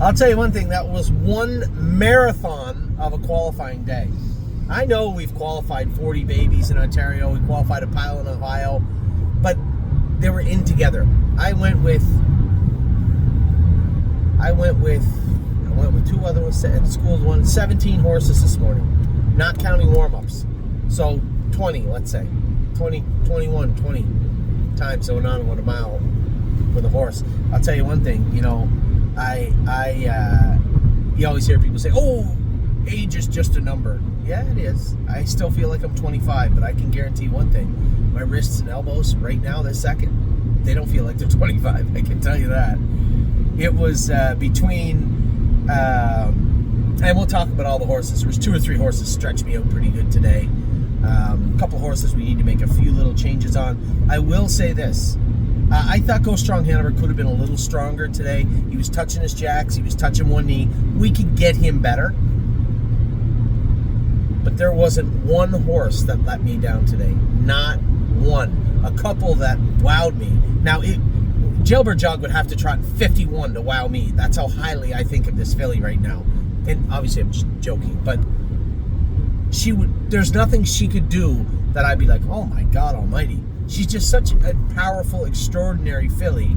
I'll tell you one thing, that was one marathon of a qualifying day. I know we've qualified 40 babies in Ontario, we qualified a pile in Ohio, but they were in together. I went with two other ones at school, 17 horses this morning, not counting warm-ups. So 20, let's say. 20 times going on a mile with a horse. I'll tell you one thing, you know, you always hear people say, oh, age is just a number. Yeah, it is. I still feel like I'm 25, but I can guarantee one thing. My wrists and elbows right now, this second, they don't feel like they're 25. I can tell you that. It was between, and we'll talk about all the horses. There was 2 or 3 horses stretched me out pretty good today. A couple horses we need to make a few little changes on. I will say this. I thought Go Strong Hanover could have been a little stronger today. He was touching his jacks. He was touching one knee. We could get him better. But there wasn't one horse that let me down today. Not one. A couple that wowed me. Now, Jailbird Jog would have to trot 51 to wow me. That's how highly I think of this filly right now. And obviously I'm just joking, but there's nothing she could do that I'd be like, oh my God almighty. She's just such a powerful, extraordinary filly.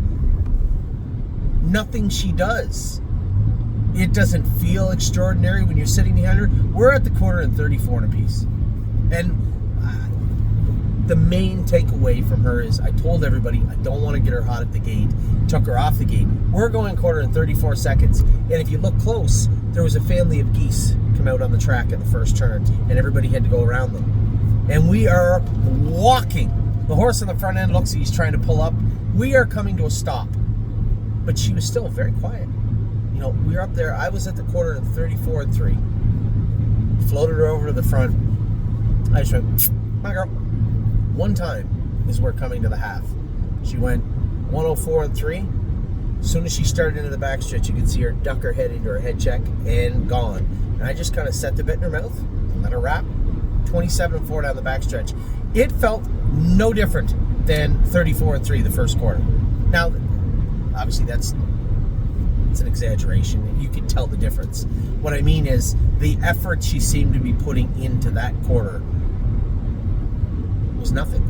Nothing she does, it doesn't feel extraordinary when you're sitting behind her. We're at the quarter and 34 and a piece. And the main takeaway from her is I told everybody I don't want to get her hot at the gate. Took her off the gate. We're going quarter and 34 seconds. And if you look close, there was a family of geese come out on the track at the first turn, and everybody had to go around them. And we are walking. The horse on the front end looks like he's trying to pull up. We are coming to a stop. But she was still very quiet. You know, we were up there. I was at the quarter and 34 and 3. Floated her over to the front. I just went, my girl. One time is we're coming to the half. She went 104 and 3. As soon as she started into the backstretch, you could see her duck her head into her head check and gone. And I just kind of set the bit in her mouth, let her wrap. 27 and 4 down the backstretch. It felt no different than 34 and 3 the first quarter. Now, obviously it's an exaggeration. You can tell the difference. What I mean is the effort she seemed to be putting into that quarter was nothing.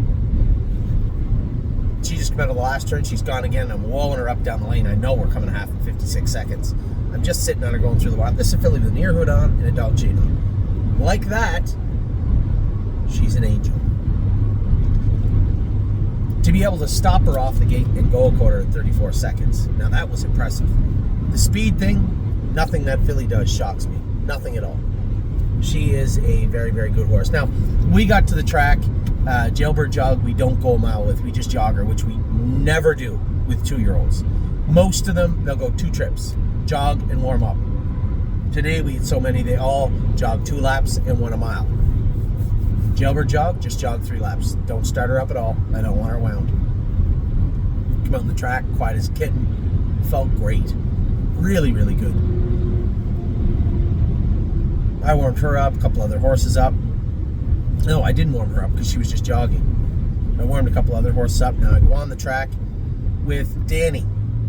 She just came out of the last turn. She's gone again. I'm wallowing her up down the lane. I know we're coming half in 56 seconds. I'm just sitting on her going through the wild. This is a filly with an ear hood on and a dog chain on. Like that, she's an angel. To be able to stop her off the gate and go a quarter in 34 seconds. Now that was impressive. The speed thing, nothing that filly does shocks me. Nothing at all. She is a very, very good horse. Now, we got to the track. Jailbird Jog, we don't go a mile with. We just jog her, which we never do with 2-year-olds. Most of them, they'll go 2 trips. Jog and warm up. Today, we had so many, they all jog 2 laps and 1 a mile. Jailbird Jog, just jog 3 laps. Don't start her up at all. I don't want her wound. Come out on the track, quiet as a kitten. Felt great. Really, really good. I warmed her up, a couple other horses up. No, I didn't warm her up because she was just jogging. I warmed a couple other horses up. Now I go on the track with Danny.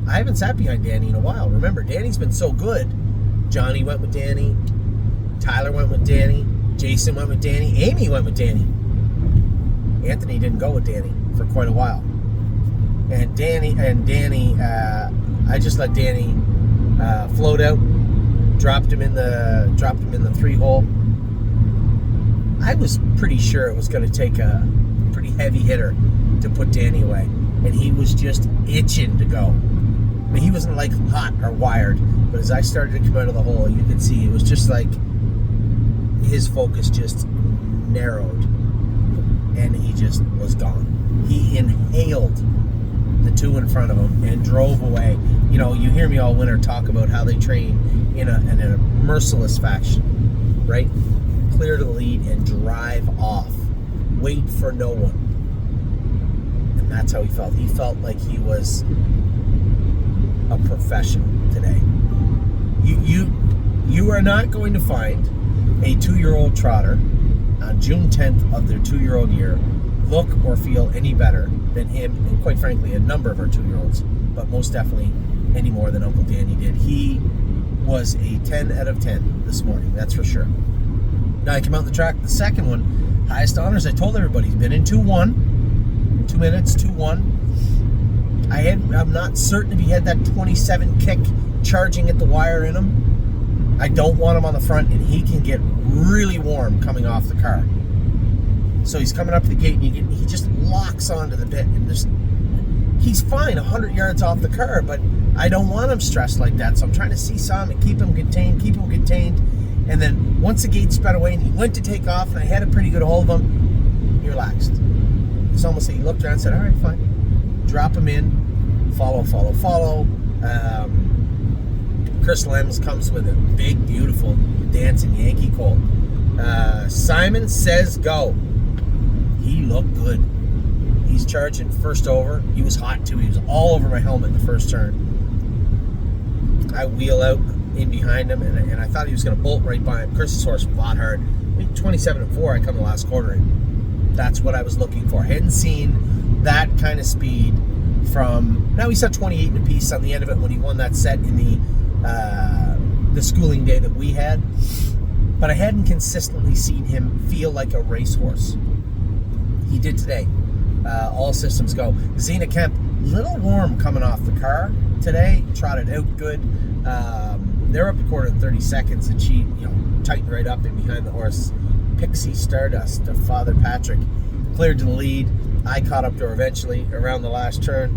I haven't sat behind Danny in a while. Remember, Danny's been so good. Johnny went with Danny. Tyler went with Danny. Jason went with Danny. Amy went with Danny. Anthony didn't go with Danny for quite a while. And Danny, I just let Danny float out. Dropped him in the 3-hole. I was pretty sure it was going to take a pretty heavy hitter to put Danny away, and he was just itching to go. I mean, he wasn't like hot or wired, but as I started to come out of the hole, you could see it was just like his focus just narrowed, and he just was gone. He inhaled the 2 in front of him and drove away. You know, you hear me all winter talk about how they train in a merciless fashion, right? Clear to the lead and drive off. Wait for no one. And that's how he felt. He felt like he was a professional today. You are not going to find a 2-year-old trotter on June 10th of their 2-year-old year look or feel any better than him, and quite frankly, a number of our 2-year-olds, but most definitely any more than Uncle Danny did. He was a 10 out of 10 this morning, that's for sure. Now I came out on the track, the second one, highest honors. I told everybody he's been in 2-1, 2 minutes, 2-1. I'm not certain if he had that 27 kick charging at the wire in him. I don't want him on the front, and he can get really warm coming off the car. So he's coming up to the gate, and he just locks onto the bit, and he's fine 100 yards off the car, but I don't want him stressed like that. So I'm trying to seesaw him and keep him contained. And then once the gate sped away and he went to take off, and I had a pretty good hold of him, he relaxed. It's almost like he looked around and said, all right, fine. Drop him in, follow. Chris Lems comes with a big, beautiful dancing Yankee Colt. Simon says go. He looked good. He's charging first over. He was hot too. He was all over my helmet in the first turn. I wheel out in behind him, and I thought he was going to bolt right by him. Chris's horse fought hard. 27-4, I come the last quarter in. That's what I was looking for. Hadn't seen that kind of speed from... Now he saw 28 and a piece on the end of it when he won that set in the schooling day that we had. But I hadn't consistently seen him feel like a racehorse. He did today. All systems go. Zena Kemp, little warm coming off the car today. Trotted out good. They're up the quarter in 30 seconds, and she, tightened right up in behind the horse. Pixie Stardust of Father Patrick cleared to the lead. I caught up to her eventually around the last turn.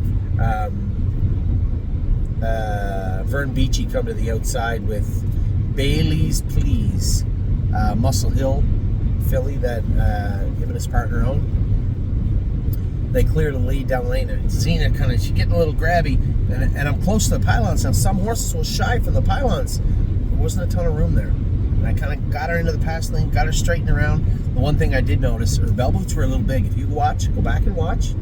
Vern Beachy come to the outside with Bailey's Please, Muscle Hill filly that him and his partner own. They clear the lead down the lane, and Zena she's getting a little grabby, and I'm close to the pylons now. Some horses will shy from the pylons. There wasn't a ton of room there. And I kind of got her into the pass lane, got her straightened around. The one thing I did notice, her bell boots were a little big. If you watch, go back and watch,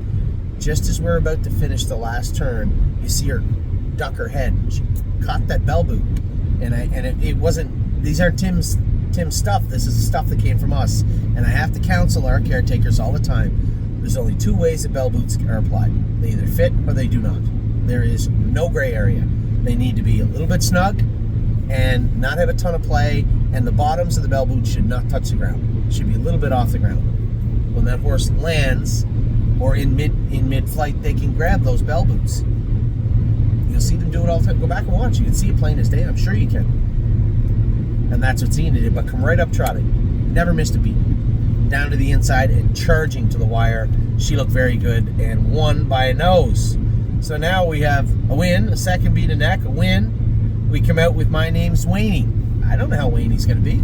just as we're about to finish the last turn, you see her duck her head. She caught that bell boot. And it wasn't, these aren't Tim's stuff. This is the stuff that came from us. And I have to counsel our caretakers all the time. There's only two ways that bell boots are applied. They either fit or they do not. There is no gray area. They need to be a little bit snug and not have a ton of play, and the bottoms of the bell boots should not touch the ground. Should be a little bit off the ground. When that horse lands or in mid-flight, they can grab those bell boots. You'll see them do it all the time. Go back and watch. You can see it plain as day. I'm sure you can. And that's what Zena did, but come right up trotting. Never missed a beat. Down to the inside and charging to the wire. She looked very good and won by a nose. So now we have a win, a second beat a neck, a win. We come out with My Name's Wayne. I don't know how Wayne's going to be.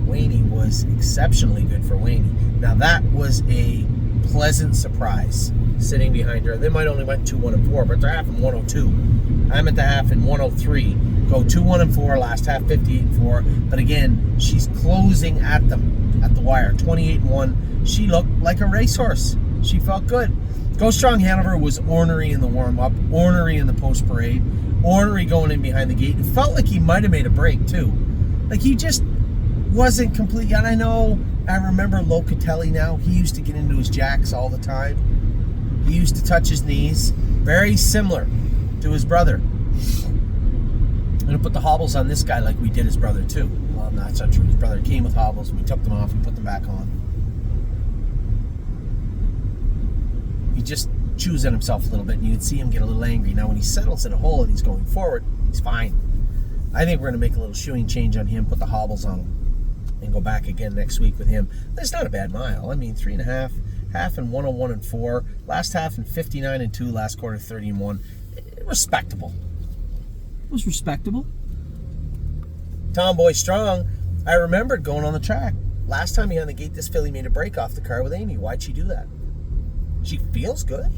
Wayne was exceptionally good for Wayne. Now that was a pleasant surprise sitting behind her. They might only went 2-1 and 4, but they're half in 102. I'm at the half in 103. Go 2-1 and 4, last half 58 and 4. But again, she's closing at them at the wire. 28 and 1. She looked like a racehorse. She felt good. Go Strong Hanover was ornery in the warm-up, ornery in the post-parade, ornery going in behind the gate. It felt like he might have made a break, too. Like, he just wasn't complete. And I remember Locatelli now. He used to get into his jacks all the time. He used to touch his knees. Very similar to his brother. I'm going to put the hobbles on this guy like we did his brother, too. Well, that's not true. His brother came with hobbles, and we took them off and put them back on. He just chews at himself a little bit, and you can see him get a little angry. Now, when he settles in a hole and he's going forward, he's fine. I think we're going to make a little shoeing change on him, put the hobbles on him, and go back again next week with him. That's not a bad mile. I mean, 3.5, half in 101 and 4, last half in 59 and 2, last quarter 30 and 1. Respectable. It was respectable. Tomboy Strong, I remembered going on the track. Last time he on the gate, this filly made a break off the car with Amy. Why'd she do that? She feels good.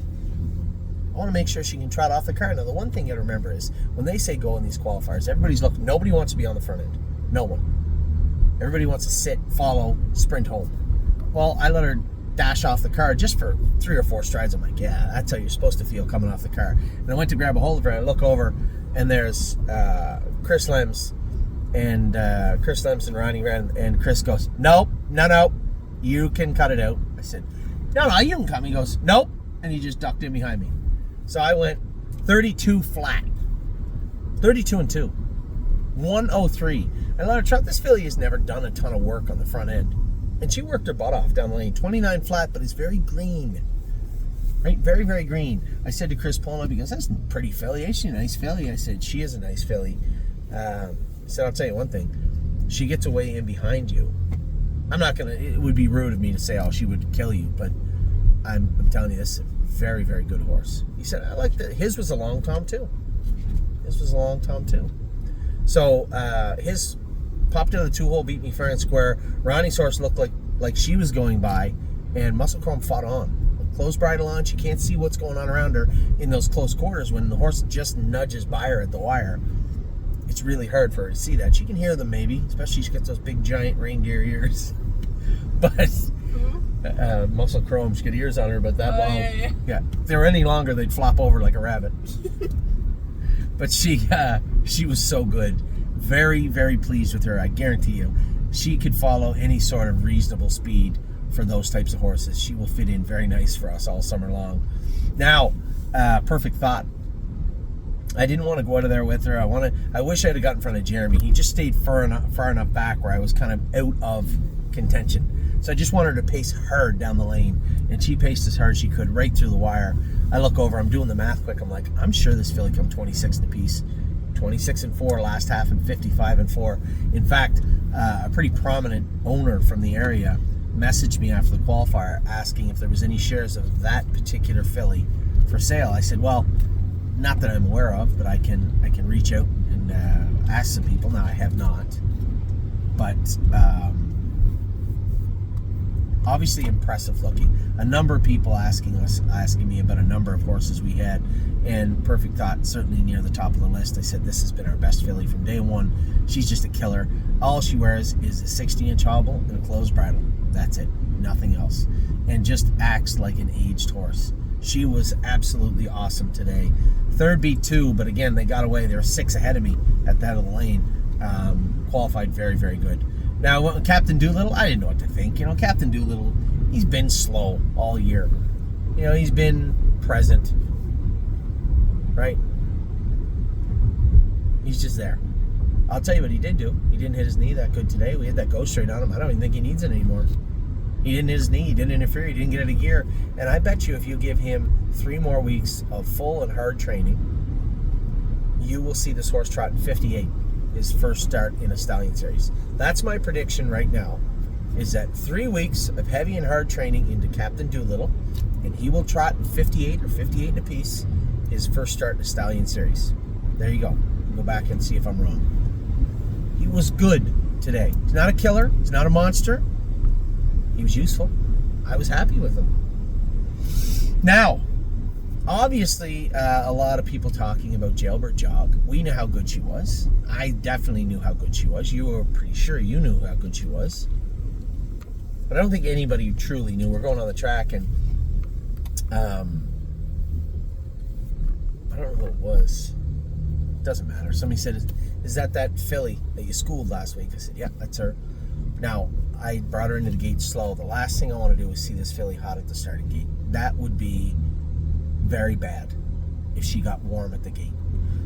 I want to make sure she can trot off the car. Now, the one thing you remember is when they say go in these qualifiers, everybody's looking. Nobody wants to be on the front end. No one. Everybody wants to sit, follow, sprint home. Well, I let her dash off the car just for 3 or 4 strides. I'm like, yeah, that's how you're supposed to feel coming off the car. And I went to grab a hold of her, and I look over, and there's Chris Lems and Ronnie ran, and Chris goes, no, you can cut it out. I said, no, you can come. He goes, nope, and he just ducked in behind me. So I went 32 flat, 32 and 2. 103. I let her trot. This filly has never done a ton of work on the front end. And she worked her butt off down the lane. 29 flat, but it's very green. Right? Very, very green. I said to Chris Pullen, because that's a pretty filly. Is she a nice filly? I said, she is a nice filly. I said, I'll tell you one thing. She gets away in behind you. I'm not going to, it would be rude of me to say, oh, she would kill you. But I'm telling you, this is a very, very good horse. He said, I like that. His was a long tom, too. So his popped into the 2-hole, beat me fair and square. Ronnie's horse looked like she was going by, and Muscle Chrome fought on. Close bridle on, she can't see what's going on around her in those close quarters. When the horse just nudges by her at the wire, it's really hard for her to see that. She can hear them maybe, especially she gets those big giant reindeer ears. But Muscle Chrome's got ears on her, but that long. Yeah. If they were any longer, they'd flop over like a rabbit. But she was so good. Very, very pleased with her. I guarantee you, she could follow any sort of reasonable speed for those types of horses. She will fit in very nice for us all summer long. Now, Perfect Thought. I didn't want to go out of there with her. I wish I'd have got in front of Jeremy. He just stayed far enough back where I was kind of out of contention. So I just wanted to pace her down the lane, and she paced as hard as she could right through the wire. I look over, I'm doing the math quick. I'm like, I'm sure this filly come 26 in a piece. 26-4 last half and 55-4. In fact, a pretty prominent owner from the area messaged me after the qualifier asking if there was any shares of that particular filly for sale. I said, well, not that I'm aware of, but I can reach out and ask some people. Now, I have not, but obviously impressive looking. A number of people asking me about a number of horses we had, and Perfect Thought certainly near the top of the list. I said, this has been our best filly from day one. She's just a killer. All she wears is a 60-inch hobble and a closed bridle. That's it. Nothing else. And just acts like an aged horse. She was absolutely awesome today. Third beat 2, but again, they got away. They were 6 ahead of me at the head of the lane. Qualified very, very good. Now, Captain Doolittle, I didn't know what to think. You know, Captain Doolittle, he's been slow all year. You know, he's been present. Right? He's just there. I'll tell you what he did do. He didn't hit his knee that good today. We had that go straight on him. I don't even think he needs it anymore. He didn't hit his knee. He didn't interfere. He didn't get out of gear. And I bet you if you give him 3 more weeks of full and hard training, you will see this horse trot in 58, his first start in a stallion series. That's my prediction right now, is that 3 weeks of heavy and hard training into Captain Doolittle, and he will trot in 58 or 58 and a piece, his first start in a stallion series. There you go. Go back and see if I'm wrong. He was good today. He's not a killer. He's not a monster. He was useful. I was happy with him. Now, obviously, a lot of people talking about Jailbird Jog. We knew how good she was. I definitely knew how good she was. You were pretty sure you knew how good she was. But I don't think anybody truly knew. We're going on the track, and I don't know who it was. Doesn't matter. Somebody said, is that filly that you schooled last week? I said, yeah, that's her. Now, I brought her into the gate slow. The last thing I want to do is see this filly hot at the starting gate. That would be very bad if she got warm at the gate.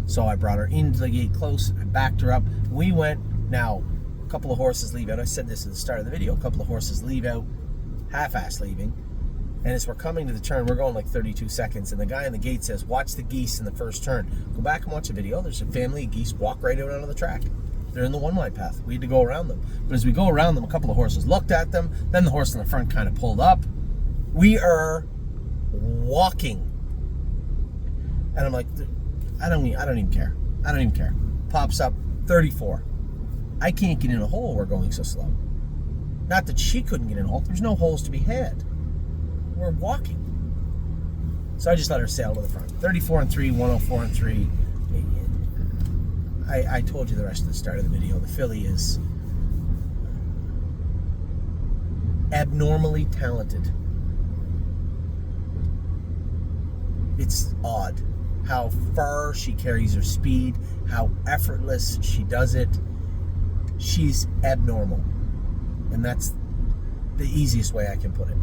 So I brought her into the gate close. I backed her up. We went. Now, a couple of horses leave out. I said this at the start of the video. A couple of horses leave out, half-ass leaving. And as we're coming to the turn, we're going like 32 seconds. And the guy in the gate says, watch the geese in the first turn. Go back and watch the video. There's a family of geese walk right out onto the track. They're in the one-wide path. We had to go around them. But as we go around them, a couple of horses looked at them. Then the horse in the front kind of pulled up. We are walking. And I'm like, I don't even care. I don't even care. Pops up 34. I can't get in a hole. We're going so slow. Not that she couldn't get in a hole. There's no holes to be had. We're walking. So I just let her sail to the front. 34-3, 104-3. I told you the rest of the start of the video. The filly is abnormally talented. It's odd how far she carries her speed, how effortless she does it. She's abnormal. And that's the easiest way I can put it.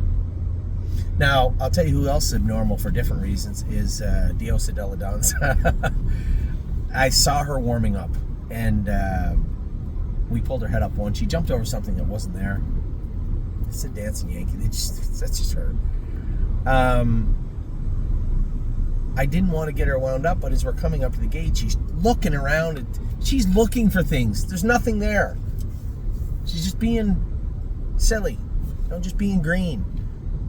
Now, I'll tell you who else is abnormal for different reasons is Diosa de la Danza. I saw her warming up. And we pulled her head up one. She jumped over something that wasn't there. It's a dancing Yankee. That's just her. I didn't want to get her wound up, but as we're coming up to the gate, she's looking around and she's looking for things. There's nothing there. She's just being silly, just being green.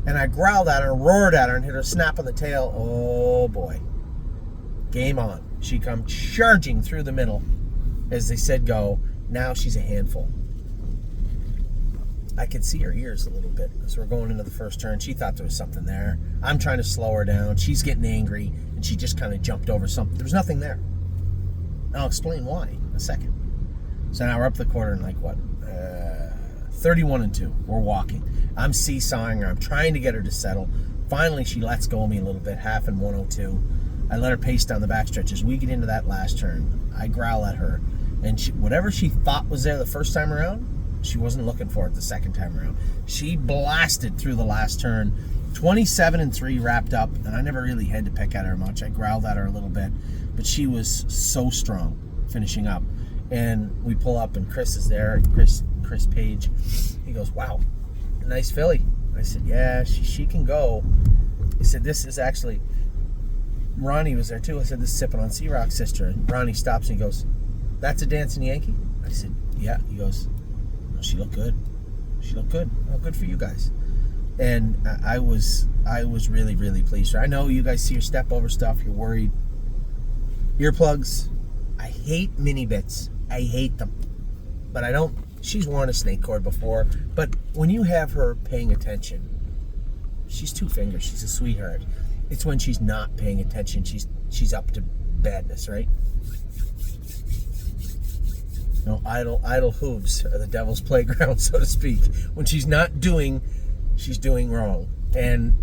And I growled at her, roared at her, and hit her snap on the tail. Oh boy. Game on. She come charging through the middle. As they said go, now she's a handful. I could see her ears a little bit as we're going into the first turn. She thought there was something there. I'm trying to slow her down. She's getting angry, and she just kind of jumped over something. There was nothing there. I'll explain why in a second. So now we're up the quarter and 31-2. We're walking. I'm seesawing her. I'm trying to get her to settle. Finally, she lets go of me a little bit, half in 102. I let her pace down the backstretch. As we get into that last turn, I growl at her. And whatever she thought was there the first time around, she wasn't looking for it the second time around. She blasted through the last turn. 27-3 wrapped up, and I never really had to pick at her much. I growled at her a little bit, but she was so strong finishing up. And we pull up, and Chris is there, Chris Page. He goes, wow, nice filly. I said, yeah, she can go. He said, this is actually, Ronnie was there too. I said, this is Sipping on Sea Rock's sister. And Ronnie stops and he goes, that's a dancing Yankee? I said, yeah. He goes, oh, she looked good. She looked good. Oh, good for you guys. And I was really, really pleased. I know you guys see your step over stuff. You're worried. Earplugs. I hate mini bits. I hate them. But I don't. She's worn a snake cord before. But when you have her paying attention, she's two fingers. She's a sweetheart. It's when she's not paying attention. She's up to badness, right? No, idle hooves are the devil's playground, so to speak. When she's not doing, she's doing wrong, and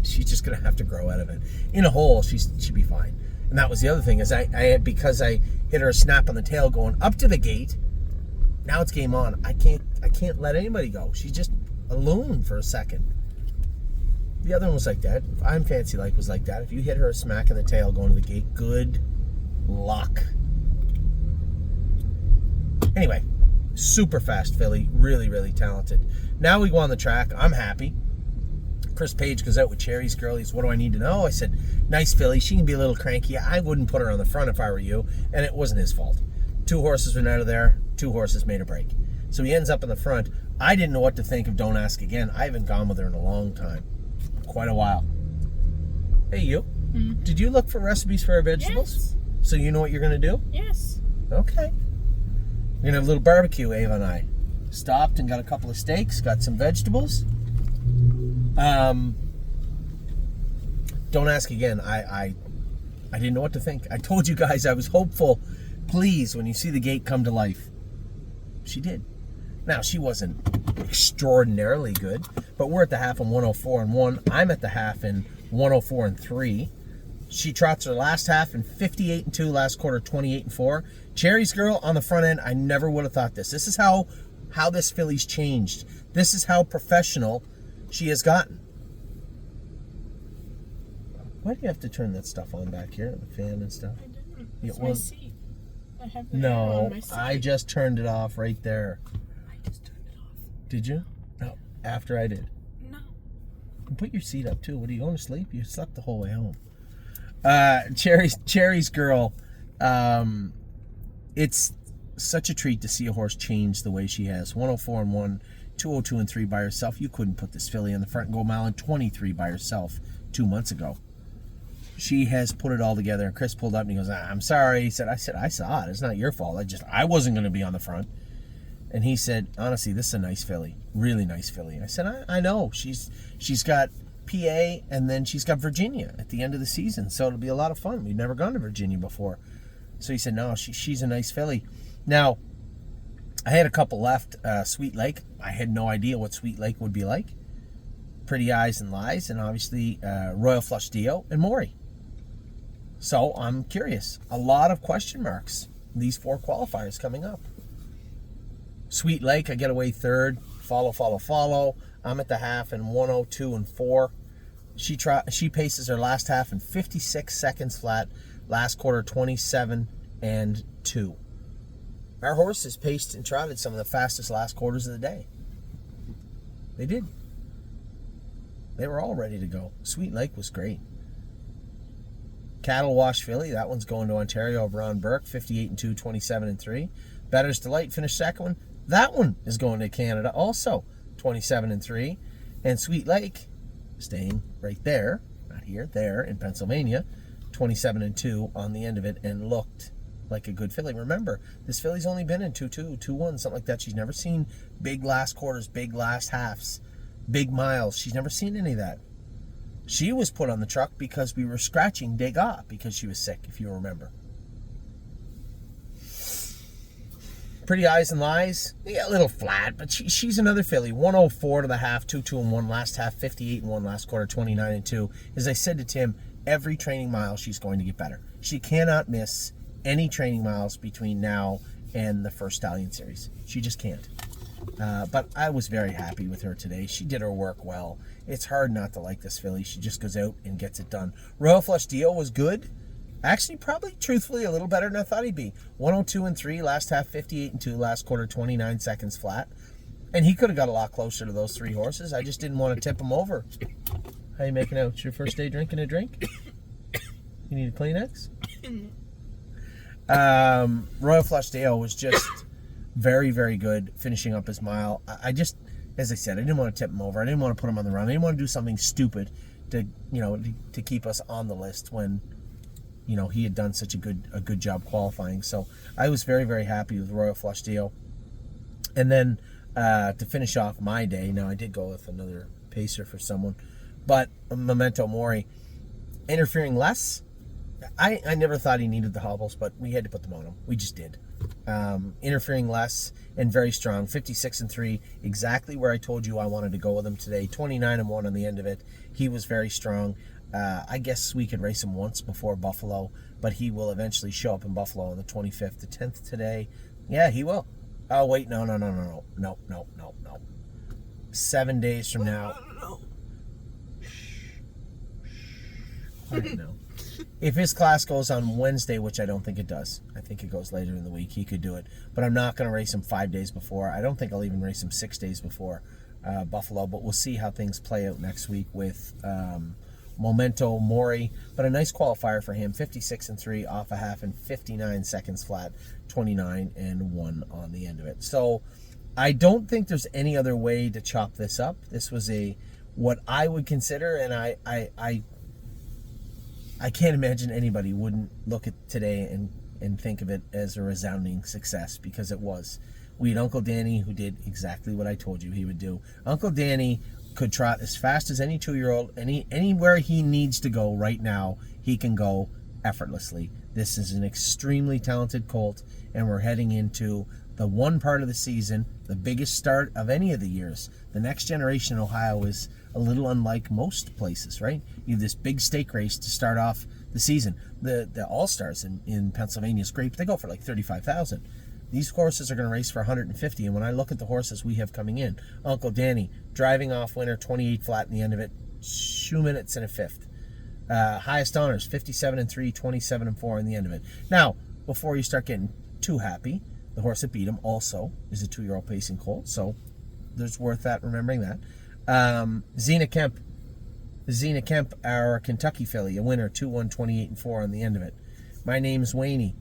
she's just gonna have to grow out of it. In a hole, she'd be fine. And that was the other thing is because I hit her a snap on the tail going up to the gate. Now it's game on. I can't let anybody go. She's just a loon for a second. The other one was like that. I'm Fancy Like was like that. If you hit her a smack in the tail going to the gate, good luck. Anyway, super fast filly, really, really talented. Now we go on the track. I'm happy. Chris Page goes out with Cherry's girl. He's, what do I need to know? I said, nice filly. She can be a little cranky. I wouldn't put her on the front if I were you. And it wasn't his fault. 2 horses went out of there. 2 horses made a break. So he ends up in the front. I didn't know what to think of Don't Ask Again. I haven't gone with her in a long time. Quite a while. Hey, you. Mm-hmm. Did you look for recipes for our vegetables? Yes. So you know what you're going to do? Yes. Okay. We're going to have a little barbecue, Ava and I. Stopped and got a couple of steaks, got some vegetables. Don't Ask Again. I didn't know what to think. I told you guys I was hopeful. Please, when you see the gate come to life. She did. Now, she wasn't extraordinarily good, but we're at the half in 104-1. I'm at the half in 104-3. She trots her last half in 58-2, last quarter 28-4. Cherry's girl on the front end, I never would have thought this. This is how this filly's changed. This is how professional she has gotten. Why do you have to turn that stuff on back here, the fan and stuff? I didn't. It's my seat. I have the no, on my seat. I just turned it off right there. I just turned it off. Did you? No, after I did. No. And put your seat up too. What, are you going to sleep? You slept the whole way home. Cherry's girl. It's such a treat to see a horse change the way she has. 104-1, 202-3 by herself. You couldn't put this filly in the front and go mile and 23 by herself 2 months ago. She has put it all together. And Chris pulled up and he goes, I'm sorry. He said, I saw it. It's not your fault. I wasn't going to be on the front. And he said, honestly, this is a nice filly. Really nice filly. I said, I know. She's got PA and then she's got Virginia at the end of the season. So it'll be a lot of fun. We've never gone to Virginia before. So he said, no, she's a nice filly. Now, I had a couple left. Sweet Lake. I had no idea what Sweet Lake would be like. Pretty Eyes and Lies. And obviously Royal Flush Dio and Maury. So I'm curious. A lot of question marks. These 4 qualifiers coming up. Sweet Lake, I get away third. Follow. I'm at the half in 102-4. She paces her last half in 56 seconds flat. Last quarter 27-2. Our horses paced and trotted some of the fastest last quarters of the day. They did. They were all ready to go. Sweet Lake was great. Cattle Wash filly, that one's going to Ontario over on Burke, 58-2, 27-3. Better's Delight finished second one. That one is going to Canada also, 27-3. And Sweet Lake, staying right there, not here, there in Pennsylvania, 27-2 on the end of it, and looked like a good filly. Remember, this filly's only been in 2-2, 2-1, something like that. She's never seen big last quarters, big last halves, big miles. She's never seen any of that. She was put on the truck because we were scratching Degas because she was sick, if you remember. Pretty Eyes and Lies, yeah, a little flat, but she's another filly. 104 to the half, 2-2-1 last half, 58-1 last quarter, 29-2. As I said to Tim, every training mile she's going to get better. She cannot miss any training miles between now and the first Stallion Series. She just can't. But I was very happy with her today. She did her work well. It's hard not to like this filly. She just goes out and gets it done. Royal Flush Deal was good. Actually, probably, truthfully, a little better than I thought he'd be. 102-3, last half 58-2, last quarter 29 seconds flat. And he could have got a lot closer to those three horses. I just didn't want to tip him over. How you making out? It's your first day drinking a drink? You need a Kleenex? Royal Flush Dale was just very, very good finishing up his mile. I just, as I said, I didn't want to tip him over. I didn't want to put him on the run. I didn't want to do something stupid to keep us on the list when, he had done such a good job qualifying. So I was very, very happy with Royal Flush Deal. And then to finish off my day, now I did go with another pacer for someone, but Memento Mori, interfering less. I never thought he needed the hobbles, but we had to put them on him. We just did. Interfering less and very strong. 56-3, exactly where I told you I wanted to go with him today. 29-1 on the end of it. He was very strong. I guess we could race him once before Buffalo, but he will eventually show up in Buffalo on the 25th, the 10th today. Yeah, he will. Oh, wait, no. 7 days from now. All right, no. If his class goes on Wednesday, which I don't think it does, I think it goes later in the week, he could do it. But I'm not going to race him 5 days before. I don't think I'll even race him 6 days before Buffalo, but we'll see how things play out next week with Memento Mori. But a nice qualifier for him, 56-3 off a half and 59 seconds flat, 29-1 on the end of it. So I don't think there's any other way to chop this up. This was what I would consider, and I can't imagine anybody wouldn't look at today and think of it as a resounding success, because it was. We had Uncle Danny, who did exactly what I told you he would do. Uncle Danny could trot as fast as any 2-year-old. Anywhere he needs to go right now, he can go effortlessly. This is an extremely talented colt, and we're heading into the one part of the season, the biggest start of any of the years. The next generation in Ohio is a little unlike most places, right? You have this big stake race to start off the season. The All-Stars in Pennsylvania is great, but they go for like $35,000. These horses are going to race for $150,000, and when I look at the horses we have coming in, Uncle Danny, driving off winner, 28 flat in the end of it, 2 minutes and a fifth. Highest honors, 57-3, 27-4 in the end of it. Now, before you start getting too happy, the horse that beat him also is a 2-year-old pacing colt, so there's worth that, remembering that. Zena Kemp, our Kentucky filly, a winner, 2-1, 28-4 on the end of it. My name's Waney,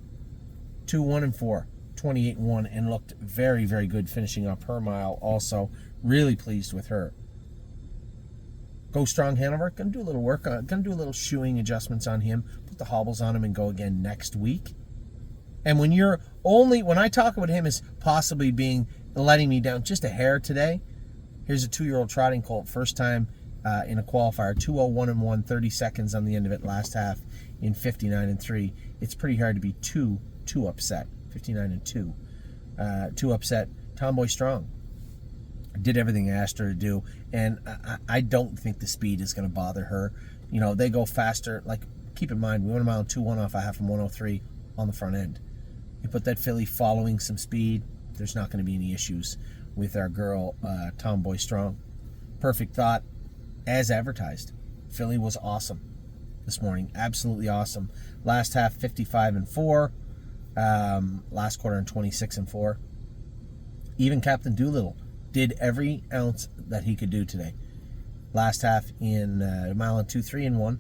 2-1-4, 28-1, and looked very, very good finishing up her mile also. Really pleased with her. Go Strong Hanover, gonna do a little work on, gonna do a little shoeing adjustments on him, put the hobbles on him and go again next week. And when I talk about him as possibly letting me down just a hair today, here's a 2-year-old trotting colt, first time in a qualifier, 2:01-1, 30 seconds on the end of it, last half in 59-3. It's pretty hard to be too upset. 59-2, too upset. Tomboy Strong did everything I asked her to do, and I don't think the speed is going to bother her. They go faster. Like, keep in mind, we went a mile 2-1 off a half and 103 on the front end. You put that filly following some speed, there's not going to be any issues with our girl, Tomboy Strong. Perfect Thought, as advertised. Filly was awesome this morning. Absolutely awesome. Last half, 55-4. Last quarter in 26-4. Even Captain Doolittle did every ounce that he could do today. Last half in a mile and 2-3-1.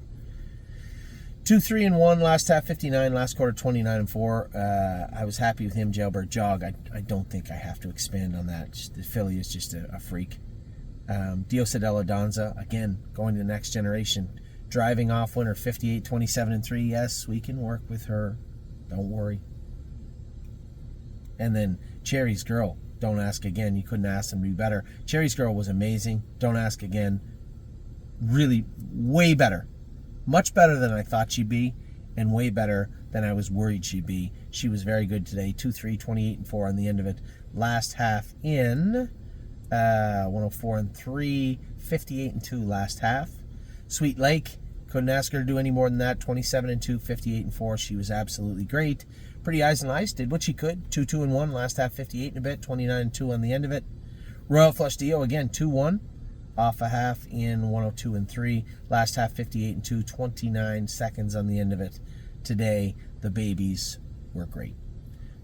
2-3-1, last half 59, last quarter 29-4. I was happy with him. Jailbird Jog. I don't think I have to expand on that. The filly is just a freak. Diosa Della Donza, again, going to the next generation. Driving off winner 58, 27-3. Yes, we can work with her. Don't worry. And then Cherry's Girl. Don't ask again. You couldn't ask them to be better. Cherry's Girl was amazing. Don't ask again. Really way better. Much better than I thought she'd be, and way better than I was worried she'd be. She was very good today. 2-3, 28-4 on the end of it. Last half in 104-3, 58-2 last half. Sweet Lake, couldn't ask her to do any more than that. 27-2, 58-4. She was absolutely great. Pretty Eyes and Lice did what she could. 2-2-1, last half 58 and a bit, 29-2 on the end of it. Royal Flush Dio, again, 2-1. Off a half in 102-3. Last half 58-2, 29 seconds on the end of it. Today, the babies were great.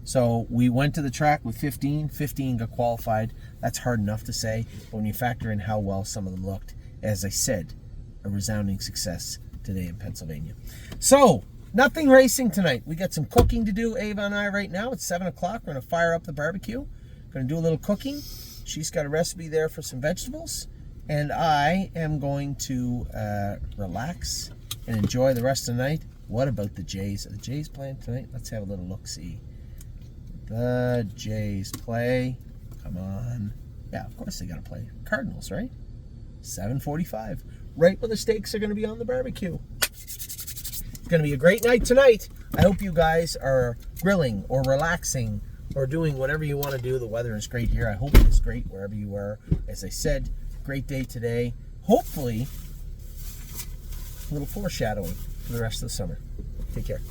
So we went to the track with 15. 15 got qualified. That's hard enough to say. But when you factor in how well some of them looked, as I said, a resounding success today in Pennsylvania. So, nothing racing tonight. We got some cooking to do, Ava and I, right now. It's 7 o'clock. We're going to fire up the barbecue. Going to do a little cooking. She's got a recipe there for some vegetables. And I am going to relax and enjoy the rest of the night. What about the Jays? Are the Jays playing tonight? Let's have a little look-see. The Jays play. Come on. Yeah, of course they got to play. Cardinals, right? 7:45. Right where the steaks are going to be on the barbecue. It's going to be a great night tonight. I hope you guys are grilling or relaxing or doing whatever you want to do. The weather is great here. I hope it is great wherever you are. As I said, great day today. Hopefully, a little foreshadowing for the rest of the summer. Take care.